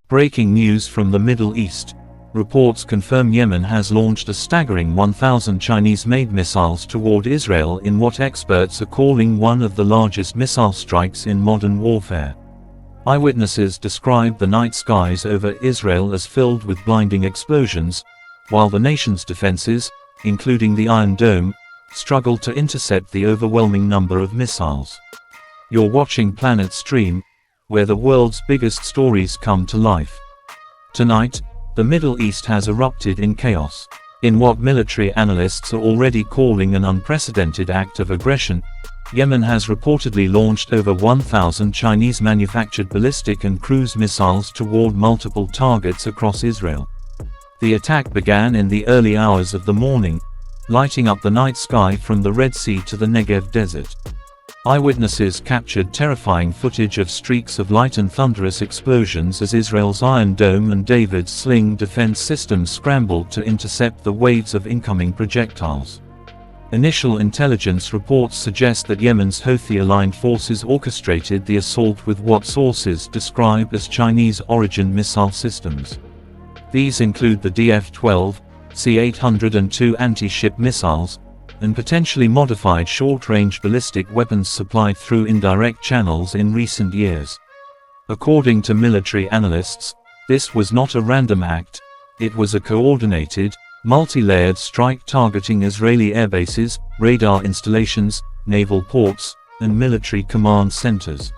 Breaking news from the Middle East. Reports confirm Yemen has launched a staggering 1,000 Chinese-made missiles toward Israel in what experts are calling one of the largest missile strikes in modern warfare. Eyewitnesses describe the night skies over Israel as filled with blinding explosions, while the nation's defenses, including the Iron Dome, struggle to intercept the overwhelming number of missiles. You're watching Planet Stream, where the world's biggest stories come to life. Tonight, the Middle East has erupted in chaos. In what military analysts are already calling an unprecedented act of aggression, Yemen has reportedly launched over 1,000 Chinese-manufactured ballistic and cruise missiles toward multiple targets across Israel. The attack began in the early hours of the morning, lighting up the night sky from the Red Sea to the Negev desert. Eyewitnesses captured terrifying footage of streaks of light and thunderous explosions as Israel's Iron Dome and David's Sling defense systems scrambled to intercept the waves of incoming projectiles. Initial intelligence reports suggest that Yemen's Houthi-aligned forces orchestrated the assault with what sources describe as Chinese-origin missile systems. These include the DF-12, C-802 anti-ship missiles, and potentially modified short-range ballistic weapons supplied through indirect channels in recent years. According to military analysts, this was not a random act, it was a coordinated, multi-layered strike targeting Israeli airbases, radar installations, naval ports, and military command centers.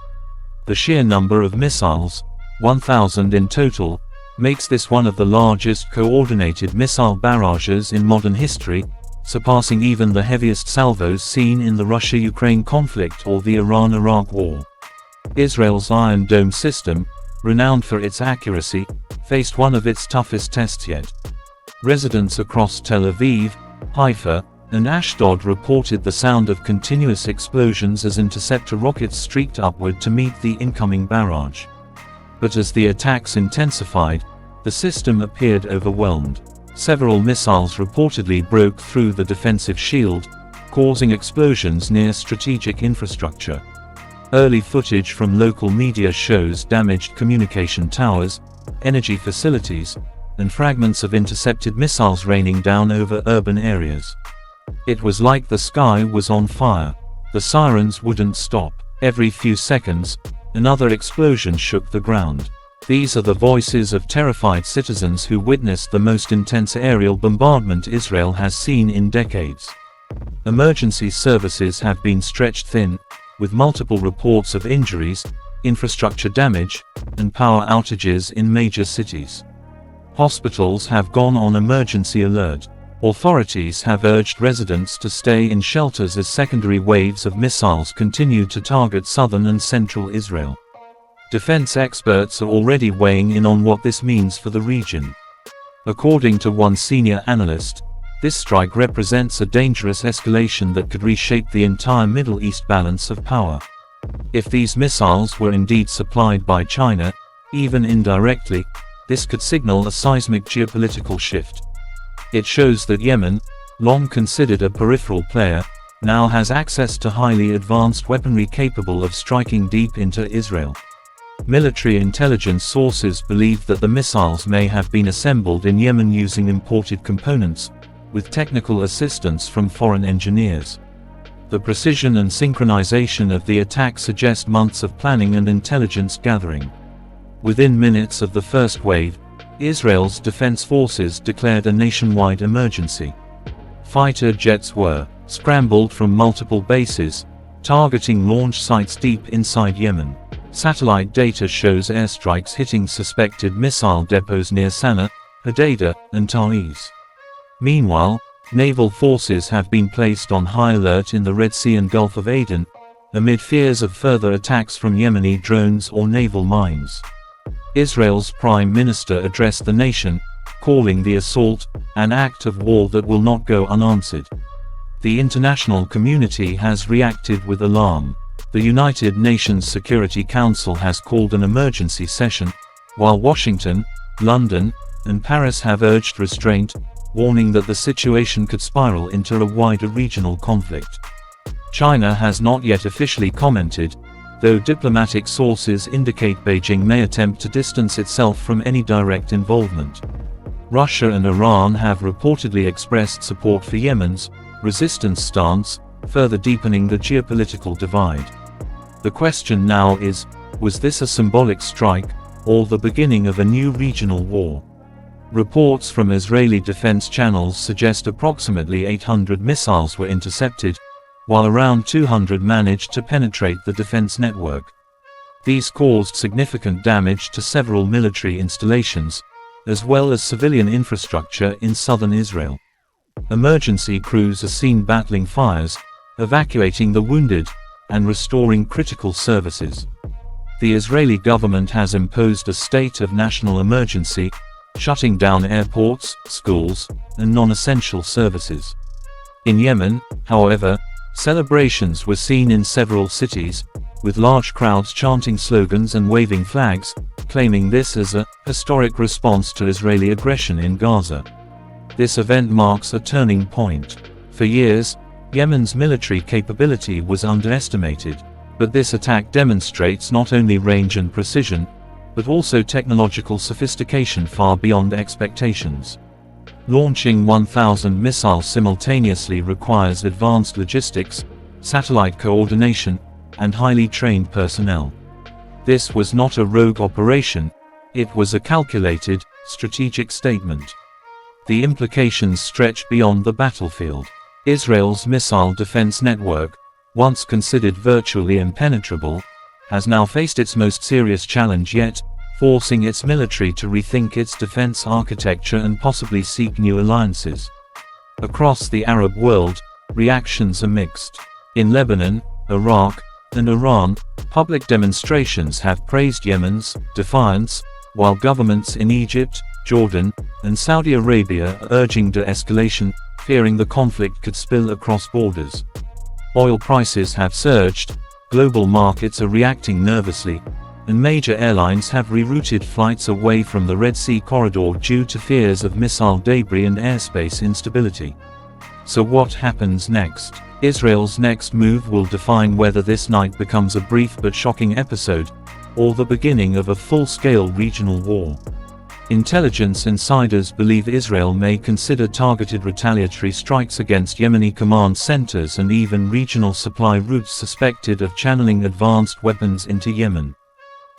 The sheer number of missiles, 1,000 in total, makes this one of the largest coordinated missile barrages in modern history, surpassing even the heaviest salvos seen in the Russia-Ukraine conflict or the Iran-Iraq war. Israel's Iron Dome system, renowned for its accuracy, faced one of its toughest tests yet. Residents across Tel Aviv, Haifa, and Ashdod reported the sound of continuous explosions as interceptor rockets streaked upward to meet the incoming barrage. But as the attacks intensified, the system appeared overwhelmed. Several missiles reportedly broke through the defensive shield, causing explosions near strategic infrastructure. Early footage from local media shows damaged communication towers, energy facilities, and fragments of intercepted missiles raining down over urban areas. It was like the sky was on fire. The sirens wouldn't stop. Every few seconds, another explosion shook the ground. These are the voices of terrified citizens who witnessed the most intense aerial bombardment Israel has seen in decades. Emergency services have been stretched thin, with multiple reports of injuries, infrastructure damage, and power outages in major cities. Hospitals have gone on emergency alert. Authorities have urged residents to stay in shelters as secondary waves of missiles continue to target southern and central Israel. Defense experts are already weighing in on what this means for the region. According to one senior analyst, this strike represents a dangerous escalation that could reshape the entire Middle East balance of power. If these missiles were indeed supplied by China, even indirectly, this could signal a seismic geopolitical shift. It shows that Yemen, long considered a peripheral player, now has access to highly advanced weaponry capable of striking deep into Israel. Military intelligence sources believe that the missiles may have been assembled in Yemen using imported components, with technical assistance from foreign engineers. The precision and synchronization of the attack suggest months of planning and intelligence gathering. Within minutes of the first wave, Israel's defense forces declared a nationwide emergency. Fighter jets were scrambled from multiple bases, targeting launch sites deep inside Yemen. Satellite data shows airstrikes hitting suspected missile depots near Sana'a, Hodeidah, and Taiz. Meanwhile, naval forces have been placed on high alert in the Red Sea and Gulf of Aden, amid fears of further attacks from Yemeni drones or naval mines. Israel's prime minister addressed the nation, calling the assault an act of war that will not go unanswered. The international community has reacted with alarm. The United Nations Security Council has called an emergency session, while Washington, London, and Paris have urged restraint, warning that the situation could spiral into a wider regional conflict. China has not yet officially commented, though diplomatic sources indicate Beijing may attempt to distance itself from any direct involvement. Russia and Iran have reportedly expressed support for Yemen's resistance stance, further deepening the geopolitical divide. The question now is, was this a symbolic strike, or the beginning of a new regional war? Reports from Israeli defense channels suggest approximately 800 missiles were intercepted, while around 200 managed to penetrate the defense network. These caused significant damage to several military installations, as well as civilian infrastructure in southern Israel. Emergency crews are seen battling fires, evacuating the wounded, and restoring critical services. The Israeli government has imposed a state of national emergency, shutting down airports, schools, and non-essential services. In Yemen, however, celebrations were seen in several cities, with large crowds chanting slogans and waving flags, claiming this as a historic response to Israeli aggression in Gaza. This event marks a turning point. For years, Yemen's military capability was underestimated, but this attack demonstrates not only range and precision, but also technological sophistication far beyond expectations. Launching 1,000 missiles simultaneously requires advanced logistics, satellite coordination, and highly trained personnel. This was not a rogue operation, it was a calculated, strategic statement. The implications stretch beyond the battlefield. Israel's missile defense network, once considered virtually impenetrable, has now faced its most serious challenge yet, forcing its military to rethink its defense architecture and possibly seek new alliances. Across the Arab world, reactions are mixed. In Lebanon, Iraq, and Iran, public demonstrations have praised Yemen's defiance, while governments in Egypt, Jordan, and Saudi Arabia are urging de-escalation, fearing the conflict could spill across borders. Oil prices have surged, global markets are reacting nervously, and major airlines have rerouted flights away from the Red Sea corridor due to fears of missile debris and airspace instability. So what happens next? Israel's next move will define whether this night becomes a brief but shocking episode, or the beginning of a full-scale regional war. Intelligence insiders believe Israel may consider targeted retaliatory strikes against Yemeni command centers and even regional supply routes suspected of channeling advanced weapons into Yemen.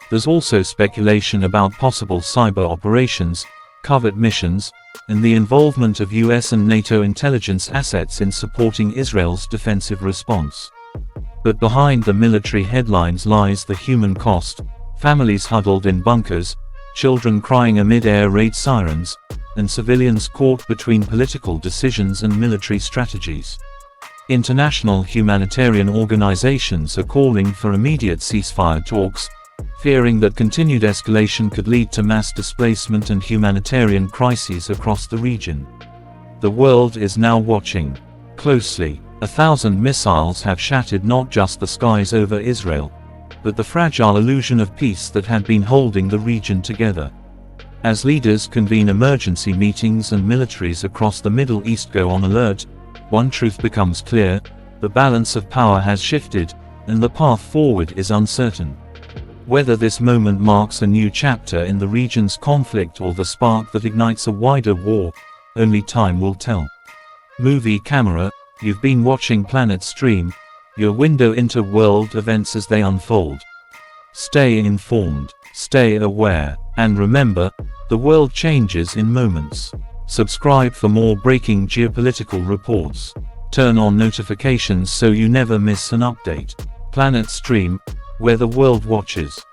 There's also speculation about possible cyber operations, covert missions, and the involvement of US and NATO intelligence assets in supporting Israel's defensive response. But behind the military headlines lies the human cost: families huddled in bunkers, children crying amid air raid sirens, and civilians caught between political decisions and military strategies. International humanitarian organizations are calling for immediate ceasefire talks, fearing that continued escalation could lead to mass displacement and humanitarian crises across the region. The world is now watching closely. 1,000 missiles have shattered not just the skies over Israel, but the fragile illusion of peace that had been holding the region together. As leaders convene emergency meetings and militaries across the Middle East go on alert, one truth becomes clear: the balance of power has shifted, and the path forward is uncertain. Whether this moment marks a new chapter in the region's conflict or the spark that ignites a wider war, only time will tell. Movie camera, you've been watching Planet Stream, your window into world events as they unfold. Stay informed, stay aware, and remember, the world changes in moments. Subscribe for more breaking geopolitical reports. Turn on notifications so you never miss an update. Planet Stream, where the world watches.